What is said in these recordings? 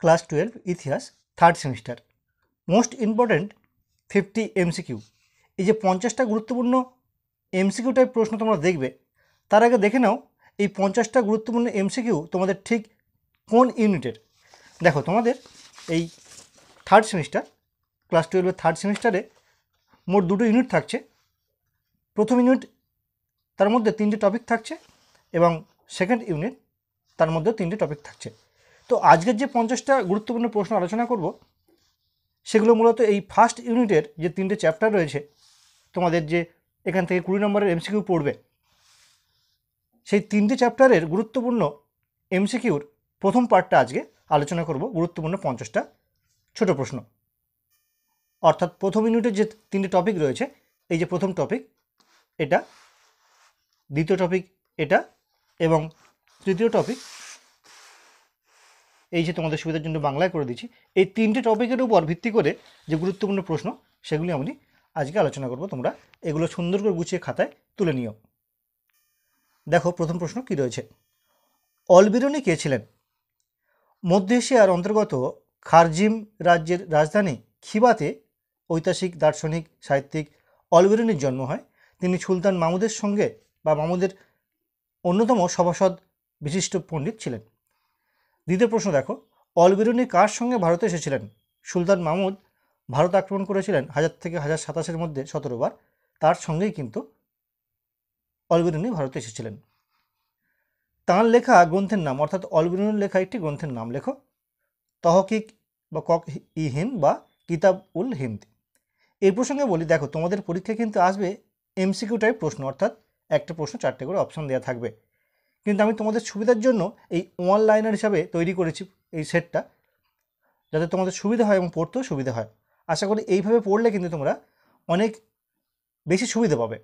Class 12 ইতিহাস third semester. Most important 50 MCQ. এই যে 50টা গুরুত্বপূর্ণ এমসিকিউ টাইপ প্রশ্ন তোমরা দেখবে, তার আগে দেখে নাও এই 50টা গুরুত্বপূর্ণ এমসিকিউ তোমাদের ঠিক কোন ইউনিটের। দেখো, তোমাদের এই থার্ড সেমিস্টার ক্লাস 12-এর থার্ড সেমিস্টারে মোট 2টো ইউনিট থাকছে। প্রথম ইউনিট তার মধ্যে 3টে টপিক থাকছে এবং সেকেন্ড ইউনিট তার মধ্যেও 3টে টপিক থাকছে। তো আজকের যে 50টা গুরুত্বপূর্ণ প্রশ্ন আলোচনা করব সেগুলো মূলত এই ফার্স্ট ইউনিটের যে 3টে চ্যাপ্টার রয়েছে, তোমাদের যে এখান থেকে 20 নম্বরের এমসিকিউ পড়বে, সেই 3টে চ্যাপ্টারের গুরুত্বপূর্ণ এমসিকিউর প্রথম পার্টটা আজকে আলোচনা করব। গুরুত্বপূর্ণ 50টা ছোট প্রশ্ন, অর্থাৎ প্রথম ইউনিটের যে 3টে টপিক রয়েছে, এই যে প্রথম টপিক এটা, দ্বিতীয় টপিক এটা এবং তৃতীয় টপিক এই যে তোমাদের সুবিধার জন্য বাংলায় করে দিচ্ছি, এই 3টে টপিকের উপর ভিত্তি করে যে গুরুত্বপূর্ণ প্রশ্ন সেগুলি আমি আজকে আলোচনা করব। তোমরা এগুলো সুন্দর করে গুছিয়ে খাতায় তুলে নিও। দেখো, প্রথম প্রশ্ন কি রয়েছে। অলবিরুনি কে ছিলেন? মধ্য এশিয়ার অন্তর্গত খারজিম রাজ্যের রাজধানী খিবাতে ঐতিহাসিক দার্শনিক সাহিত্যিক অলবিরুনির জন্ম হয়। তিনি সুলতান মাহমুদের সঙ্গে বা মাহমুদের অন্যতম সভাসদ বিশিষ্ট পণ্ডিত ছিলেন। দ্বিতীয় প্রশ্ন দেখো, অলবিরুনি কার সঙ্গে ভারতে এসেছিলেন? সুলতান মাহমুদ ভারত আক্রমণ করেছিলেন 1000 থেকে 1027 মধ্যে 17 বার। তার সঙ্গেই কিন্তু অলবিরুনি ভারতে এসেছিলেন। তাঁর লেখা গ্রন্থের নাম, অর্থাৎ অলবিরুনির লেখা একটি গ্রন্থের নাম লেখো। তহকিক বা কক ই হিন্দ বা কিতাব উল হিন্দ। এই প্রসঙ্গে বলি, দেখো তোমাদের পরীক্ষায় কিন্তু আসবে এমসিকিউ টাইপ প্রশ্ন, অর্থাৎ একটা প্রশ্ন 4টে করে অপশন দেওয়া থাকবে। কিন্তু আমি তোমাদের সুবিধার জন্য এই ওয়ান লাইনার হিসাবে তৈরি করেছি এই সেটটা, যাতে তোমাদের সুবিধা হয় এবং পড়তেও সুবিধা হয়। আশা করি এইভাবে পড়লে কিন্তু তোমরা অনেক বেশি সুবিধা পাবে,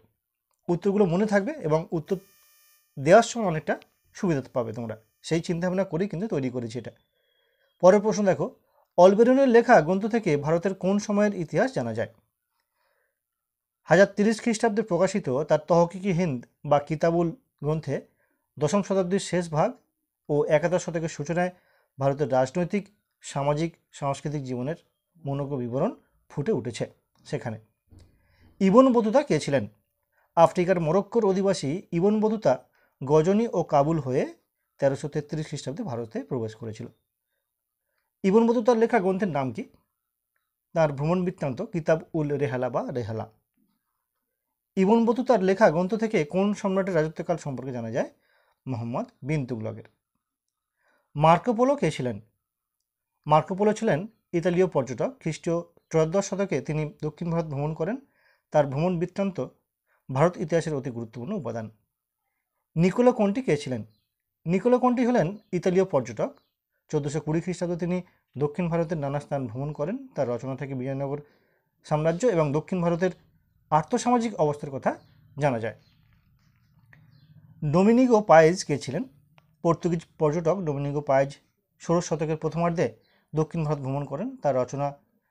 উত্তরগুলো মনে থাকবে এবং উত্তর দেওয়ার সময় অনেকটা সুবিধা পাবে তোমরা। সেই চিন্তাভাবনা করেই কিন্তু তৈরি করেছি এটা। পরের প্রশ্ন দেখো, অলবেরুনির লেখা গ্রন্থ থেকে ভারতের কোন সময়ের ইতিহাস জানা যায়? 1030 খ্রিস্টাব্দে প্রকাশিত তার তহকিকি হিন্দ বা কিতাবুল গ্রন্থে 10ম শতাব্দীর শেষ ভাগ ও 11 শতকের সূচনায় ভারতের রাজনৈতিক, সামাজিক, সাংস্কৃতিক জীবনের মনোজ্ঞ বিবরণ ফুটে উঠেছে। সেখানে ইবন বতুতা কে ছিলেন? আফ্রিকার মরক্কোর অধিবাসী ইবন বতুতা গজনি ও কাবুল হয়ে 1333 খ্রিস্টাব্দে ভারতে প্রবেশ করেছিল। ইবন বতুতার লেখা গ্রন্থের নাম কি? তার ভ্রমণ বৃত্তান্ত কিতাব উল রেহালা বা রেহালা। ইবন বতুতার লেখা গ্রন্থ থেকে কোন সম্রাটের রাজত্বকাল সম্পর্কে জানা যায়? মোহাম্মদ বিন তুগলকের। মার্কোপোলো কে ছিলেন? মার্কোপোলো ছিলেন ইতালীয় পর্যটক। খ্রিস্টীয় 13 শতকে তিনি দক্ষিণ ভারত ভ্রমণ করেন। তার ভ্রমণ বৃত্তান্ত ভারত ইতিহাসের অতি গুরুত্বপূর্ণ উপাদান। নিকোলো কন্টি কে ছিলেন? নিকোলো কন্টি হলেন ইতালীয় পর্যটক। 1420 খ্রিস্টাব্দে তিনি দক্ষিণ ভারতের নানা স্থান ভ্রমণ করেন। তার রচনা থেকে বিজয়নগর সাম্রাজ্য এবং দক্ষিণ ভারতের আর্থসামাজিক অবস্থার কথা জানা যায়। ডোমিনিগো পায়েজ কে ছিলেন? পর্তুগিজ পর্যটক ডোমিনিগো পায়েজ 16 শতকের প্রথমার্ধে দক্ষিণ ভারত ভ্রমণ করেন। তার রচনা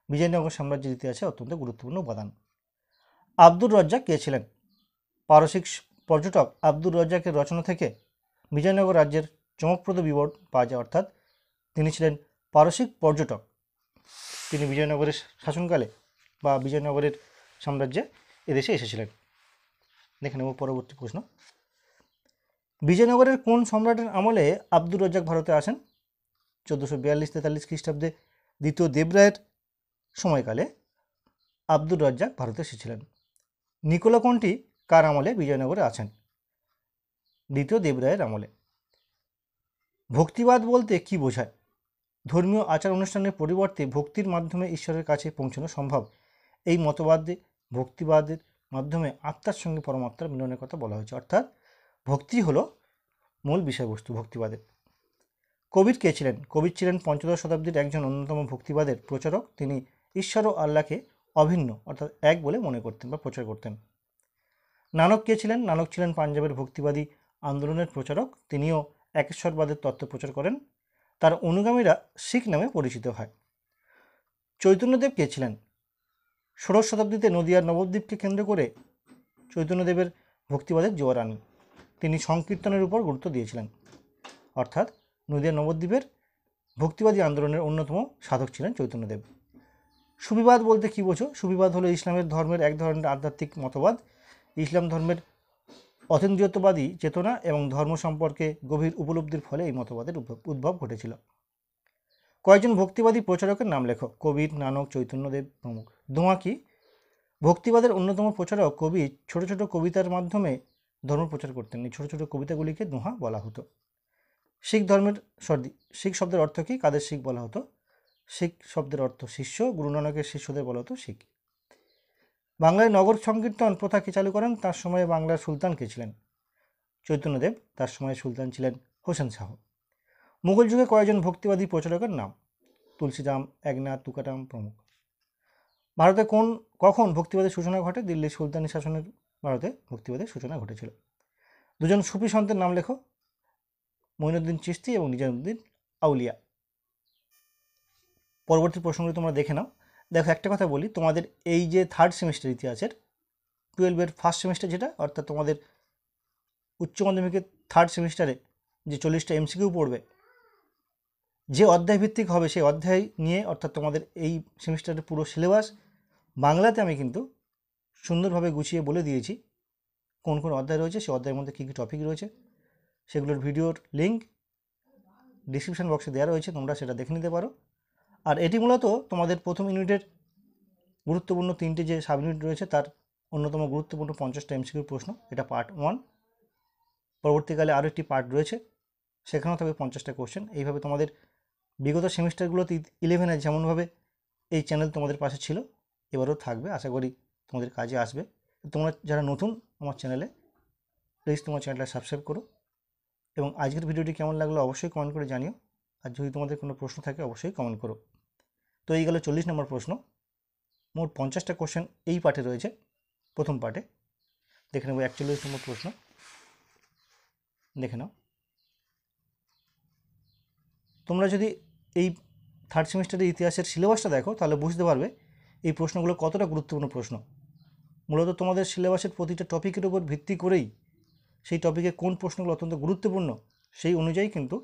বিজয়নগর সাম্রাজ্যের ইতিহাসে অত্যন্ত গুরুত্বপূর্ণ উপাদান। আব্দুর রজ্জাক কে ছিলেন? পারসিক পর্যটক আব্দুর রজ্জাকের রচনা থেকে বিজয়নগর রাজ্যের চমকপ্রদ বিবরণ পাওয়া যায়, অর্থাৎ তিনি ছিলেন পারসিক পর্যটক। তিনি বিজয়নগরের শাসনকালে বা বিজয়নগরের সাম্রাজ্যে এদেশে এসেছিলেন। দেখে নেব পরবর্তী প্রশ্ন। বিজয়নগরের কোন সম্রাটের আমলে আব্দুর রজ্জাক ভারতে আসেন? 1442-43 খ্রিস্টাব্দে দ্বিতীয় দেবরায়ের সময়কালে আব্দুর রজ্জাক ভারতে এসেছিলেন। নিকোলো কন্টি কার আমলে বিজয়নগরে আছেন? দ্বিতীয় দেবরায়ের আমলে। ভক্তিবাদ বলতে কি বোঝায়? ধর্মীয় আচার অনুষ্ঠানের পরিবর্তে ভক্তির মাধ্যমে ঈশ্বরের কাছে পৌঁছানো সম্ভব। এই মতবাদে ভক্তিবাদের মাধ্যমে আত্মার সঙ্গে পরমাত্মার মিলনের কথা বলা হয়েছে, অর্থাৎ ভক্তি হলো মূল বিষয়বস্তু ভক্তিবাদের। কবির কে ছিলেন? কবির ছিলেন 15 শতাব্দীর একজন অন্যতম ভক্তিবাদের প্রচারক। তিনি ঈশ্বর ও আল্লাহকে অভিন্ন অর্থাৎ এক বলে মনে করতেন বা প্রচার করতেন। নানক কে ছিলেন? নানক ছিলেন পাঞ্জাবের ভক্তিবাদী আন্দোলনের প্রচারক। তিনিও একেশ্বরবাদের তত্ত্ব প্রচার করেন। তার অনুগামীরা শিখ নামে পরিচিত হয়। চৈতন্যদেব কে ছিলেন? 16 শতাব্দীতে নদিয়ার নবদ্বীপকে কেন্দ্র করে চৈতন্যদেবের ভক্তিবাদের জোয়ার আনেন। তিনি সংকীর্তনের উপর গুরুত্ব দিয়েছিলেন, অর্থাৎ নদিয়ার নবদ্বীপের ভক্তিবাদী আন্দোলনের অন্যতম সাধক ছিলেন চৈতন্যদেব। সুফিবাদ বলতে কী বোঝো? সুফিবাদ হলো ইসলামের ধর্মের এক ধরনের আধ্যাত্মিক মতবাদ। ইসলাম ধর্মের অতীন্দ্রিয়ত্ববাদী চেতনা এবং ধর্ম সম্পর্কে গভীর উপলব্ধির ফলে এই মতবাদের উদ্ভব ঘটেছিল। কয়েকজন ভক্তিবাদী প্রচারকের নাম লেখো। কবির, নানক, চৈতন্যদেব প্রমুখ। দোঁয়া কি? ভক্তিবাদের অন্যতম প্রচারক কবি ছোট ছোট কবিতার মাধ্যমে ধর্ম প্রচার করতেন। এই ছোট ছোট কবিতাগুলিকে দোঁহা বলা হতো। শিখ ধর্মের শিখ শব্দের অর্থ কী? কাদের শিখ বলা হতো? শিখ শব্দের অর্থ শিষ্য। গুরু নানকের শিষ্যদের বলা হতো শিখ। বাংলায় নগর সংকীর্তন প্রথা কে চালু করেন? তার সময়ে বাংলার সুলতান কে ছিলেন? চৈতন্যদেব। তার সময়ে সুলতান ছিলেন হোসেন শাহ। মুঘল যুগে কয়েকজন ভক্তিবাদী প্রচারকের নাম? তুলসীরাম, একনাথ, তুকারাম প্রমুখ। ভারতে কখন ভক্তিবাদের সূচনা ঘটে? দিল্লির সুলতানি শাসনের ভারতে ভক্তিবাদের সূচনা ঘটেছিল। দুজন সুফি সন্তের নাম লেখো। মঈনুদ্দিন চিশতি এবং নিজামুদ্দিন আউলিয়া। পরবর্তী প্রশ্নগুলি তোমরা দেখে নাও। দেখো, একটা কথা বলি, তোমাদের এই যে থার্ড সেমিস্টার ইতিহাসের 12-এর ফার্স্ট সেমিস্টার, যেটা অর্থাৎ তোমাদের উচ্চ মাধ্যমিকের থার্ড সেমিস্টারে যে 40টা এমসিকিউ পড়বে, যে অধ্যায় ভিত্তিক হবে সেই অধ্যায় নিয়ে, অর্থাৎ তোমাদের এই সেমিস্টারের পুরো সিলেবাস বাংলাতে আমি কিন্তু সুন্দরভাবে গুছিয়ে বলে দিয়েছি কোন কোন অধ্যায় রয়েছে, সেই অধ্যায়ের মধ্যে কী কী টপিক রয়েছে। সেগুলোর ভিডিওর লিঙ্ক ডিসক্রিপশন বক্সে দেওয়া রয়েছে, তোমরা সেটা দেখে নিতে পারো। আর এটি মূলত তোমাদের প্রথম ইউনিটের গুরুত্বপূর্ণ 3টে যে সাব ইউনিট রয়েছে তার অন্যতম গুরুত্বপূর্ণ 50টা এমসিকিউর প্রশ্ন। এটা পার্ট 1। পরবর্তীকালে আরও একটি পার্ট রয়েছে, সেখানেও থাকবে 50টা কোশ্চেন। এইভাবে তোমাদের বিগত সেমিস্টারগুলোতে 11-এ যেমনভাবে এই চ্যানেল তোমাদের পাশে ছিল, এবারেও থাকবে। আশা করি তোমাদের কাজে আসবে। তোমরা যারা নতুন আমার চ্যানেলে, প্লিজ তোমার চ্যানেলটা সাবস্ক্রাইব করো। এবং আজকের ভিডিওটি কেমন লাগলো অবশ্যই কমেন্ট করে জানিও। আর যদি তোমাদের কোনো প্রশ্ন থাকে অবশ্যই কমেন্ট করো। তো এই গেল 40 নম্বর প্রশ্ন। মোট 50টা কোশ্চেন এই পার্টে রয়েছে, প্রথম পার্টে। দেখে নেব 41 নম্বর প্রশ্ন, দেখে নাও। তোমরা যদি এই থার্ড সেমিস্টারের ইতিহাসের সিলেবাসটা দেখো তাহলে বুঝতে পারবে এই প্রশ্নগুলো কতটা গুরুত্বপূর্ণ প্রশ্ন। মূলত তোমাদের সিলেবাসের প্রতিটা টপিকের উপর ভিত্তি করেই সেই টপিকে কোন প্রশ্নগুলো অত্যন্ত গুরুত্বপূর্ণ সেই অনুযায়ী কিন্তু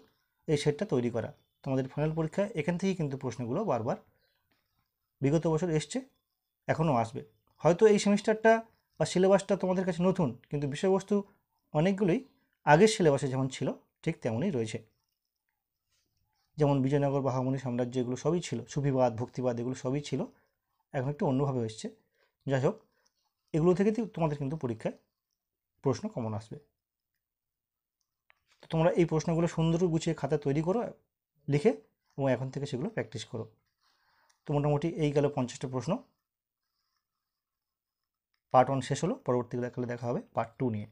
এই সেটটা তৈরি করা। তোমাদের ফাইনাল পরীক্ষায় এখান থেকেই কিন্তু প্রশ্নগুলো বারবার বিগত বছর এসছে, এখনও আসবে। হয়তো এই সেমিস্টারটা বা সিলেবাসটা তোমাদের কাছে নতুন, কিন্তু বিষয়বস্তু অনেকগুলোই আগের সিলেবাসে যেমন ছিল ঠিক তেমনই রয়েছে। যেমন বিজয়নগর বাহামনি সাম্রাজ্য, এগুলো সবই ছিল, সুফিবাদ, ভক্তিবাদ, এগুলো সবই ছিল, এখন একটু অন্যভাবে এসছে। যাই হোক, এগুলো থেকে তোমাদের কিন্তু পরীক্ষায় প্রশ্ন কমন আসবে। তো তোমরা এই প্রশ্নগুলো সুন্দর গুছিয়ে খাতা তৈরি করো, লিখে, এবং এখন থেকে সেগুলো প্র্যাকটিস করো। তো মোটামুটি এই গেল 50টা প্রশ্ন। পার্ট 1 শেষ হলো, পরবর্তীকালে দেখা হবে পার্ট 2 নিয়ে।